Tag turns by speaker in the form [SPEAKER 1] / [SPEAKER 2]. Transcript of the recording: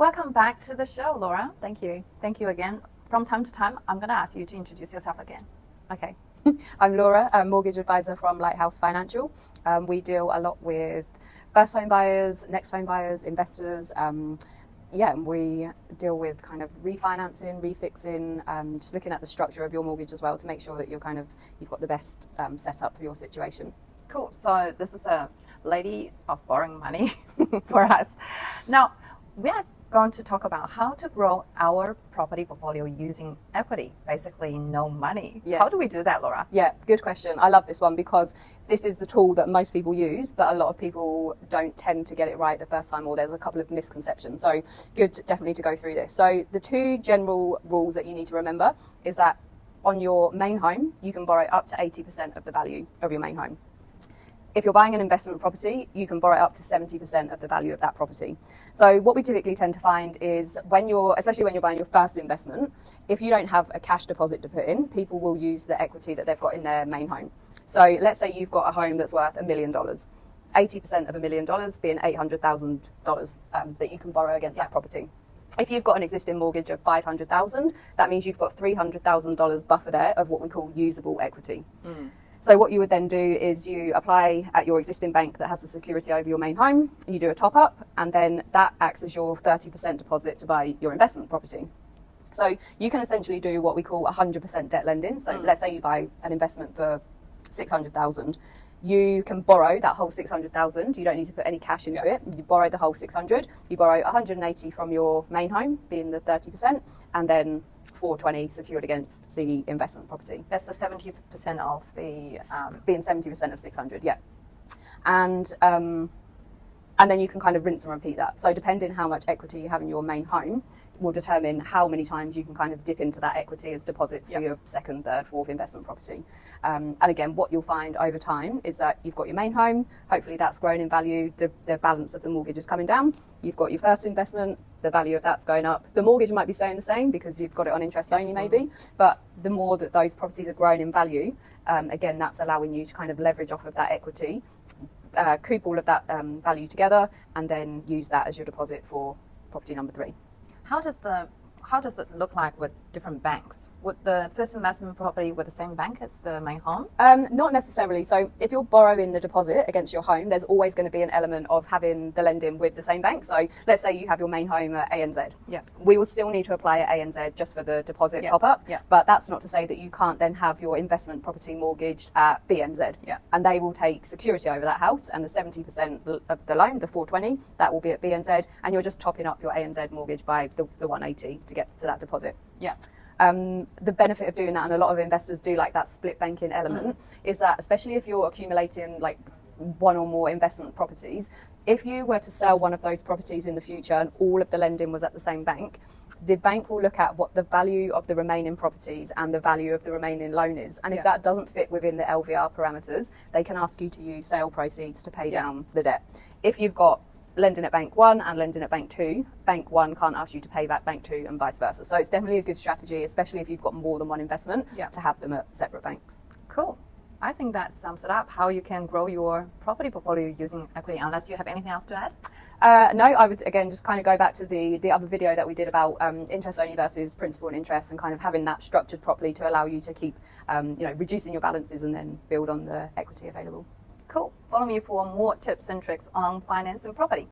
[SPEAKER 1] Welcome back to the show, Laura.
[SPEAKER 2] Thank you.
[SPEAKER 1] Thank you again. From time to time, I'm going to ask you to introduce yourself again.
[SPEAKER 2] Okay. I'm Laura, a mortgage advisor from Lighthouse Financial. We deal a lot with first home buyers, next home buyers, investors. We deal with kind of refinancing, refixing, just looking at the structure of your mortgage as well to make sure that you've got the best setup for your situation.
[SPEAKER 1] Cool. So this is a lady of borrowing money for us. Now, we are going to talk about how to grow our property portfolio using equity, basically no money.
[SPEAKER 2] Yes.
[SPEAKER 1] How do we do that, Laura?
[SPEAKER 2] Yeah, good question. I love this one because this is the tool that most people use, but a lot of people don't tend to get it right the first time, or there's a couple of misconceptions. So good definitely to go through this. So the two general rules that you need to remember is that on your main home, you can borrow up to 80% of the value of your main home. If you're buying an investment property, you can borrow up to 70% of the value of that property. So what we typically tend to find is especially when you're buying your first investment, if you don't have a cash deposit to put in, people will use the equity that they've got in their main home. So let's say you've got a home that's worth $1 million. 80% of $1 million being $800,000 that you can borrow against that property. If you've got an existing mortgage of $500,000, that means you've got $300,000 buffer there of what we call usable equity. So what you would then do is you apply at your existing bank that has the security over your main home, and you do a top up, and then that acts as your 30% deposit to buy your investment property. So you can essentially do what we call 100% debt lending. So let's say you buy an investment for $600,000. You can borrow that whole $600,000. You don't need to put any cash into it. You borrow the whole 600. You borrow 180 from your main home, being the 30%, and then 420 secured against the investment property.
[SPEAKER 1] That's the 70% of the...
[SPEAKER 2] being 70% of 600, yeah. And then you can kind of rinse and repeat that. So depending how much equity you have in your main home will determine how many times you can kind of dip into that equity as deposits for your second, third, fourth investment property. And again, what you'll find over time is that you've got your main home, hopefully that's grown in value, the balance of the mortgage is coming down. You've got your first investment, the value of that's going up. The mortgage might be staying the same because you've got it on interest only maybe, but the more that those properties are grown in value, again, that's allowing you to kind of leverage off of that equity, coop all of that value together, and then use that as your deposit for property number 3.
[SPEAKER 1] How does it look like with different banks? Would the first investment property with the same bank as the main home?
[SPEAKER 2] Not necessarily. So if you're borrowing the deposit against your home, there's always going to be an element of having the lending with the same bank. So let's say you have your main home at ANZ.
[SPEAKER 1] Yeah.
[SPEAKER 2] We will still need to apply at ANZ just for the deposit top up.
[SPEAKER 1] Yeah.
[SPEAKER 2] But that's not to say that you can't then have your investment property mortgaged at BNZ.
[SPEAKER 1] Yeah.
[SPEAKER 2] And they will take security over that house, and the 70% of the loan, the 420, that will be at BNZ, and you're just topping up your ANZ mortgage by the 180 to get to that deposit.
[SPEAKER 1] Yeah.
[SPEAKER 2] The benefit of doing that, and a lot of investors do like that split banking element, is that especially if you're accumulating like one or more investment properties, if you were to sell one of those properties in the future and all of the lending was at the same bank, the bank will look at what the value of the remaining properties and the value of the remaining loan is. And if that doesn't fit within the LVR parameters, they can ask you to use sale proceeds to pay down the debt. If you've got lending at bank 1 and lending at bank 2, bank 1 can't ask you to pay back bank 2 and vice versa. So it's definitely a good strategy, especially if you've got more than one investment, to have them at separate banks.
[SPEAKER 1] Cool. I think that sums it up, how you can grow your property portfolio using equity, unless you have anything else to add?
[SPEAKER 2] No, I would again just kind of go back to the other video that we did about interest only versus principal and interest, and kind of having that structured properly to allow you to keep reducing your balances and then build on the equity available.
[SPEAKER 1] Cool. Follow me for more tips and tricks on finance and property.